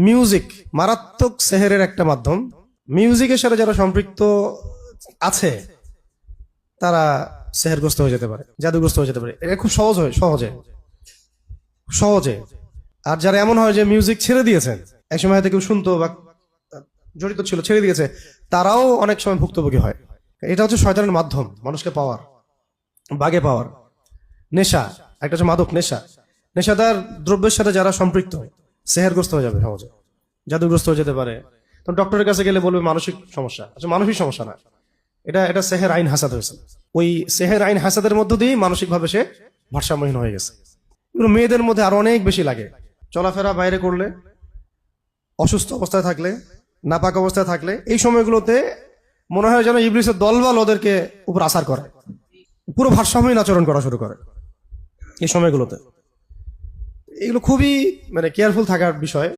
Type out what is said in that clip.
Music মারাত্মক সেহেরের একটা মাধ্যম। মিউজিকের সাথে যারা সম্পৃক্ত আছে তারা সেহেরগ্রস্ত হয়ে যেতে পারে, জাদুগ্রস্ত হয়ে যেতে পারে। এটা খুব সহজে সহজে। আর যারা এমন হয় যে মিউজিক ছেড়ে দিয়েছেন, একসময় হয়তো কেউ শুনতো বা জড়িত ছিল, ছেড়ে দিয়েছে, তারাও অনেক সময় ভুক্তভোগী হয়। এটা হচ্ছে শয়তানের মাধ্যম মানুষকে পাওয়ার, বাগে পাওয়ার। নেশা একটা হচ্ছে মাদক নেশা। নেশাদার দ্রব্যের সাথে যারা সম্পৃক্ত সেহেরগ্রস্ত হয়ে যাবে সহজে, জাদুগ্রস্ত হয়ে যেতে পারে। তো ডক্টরের কাছে গেলে বলবে মানসিক সমস্যা। আচ্ছা, মানসিক সমস্যা না, এটা সেহের আইন হাসাদ হয়েছে। ওই সেহের আইন হাসাদের মধ্য দিয়েই মানসিকভাবে সে ভারসাম্যহীন হয়ে গেছে। এগুলো মেয়েদের মধ্যে আরো অনেক বেশি লাগে। চলাফেরা বাইরে করলে, অসুস্থ অবস্থায় থাকলে, নাপাক অবস্থায় থাকলে, এই সময়গুলোতে মনে হয় যেন ইবলিসের দলবল ওদেরকে উপর আসার করে, পুরো ভারসাম্যহীন আচরণ করা শুরু করে এই সময়গুলোতে। এগুলো খুবই কেয়ারফুল থাকার বিষয়।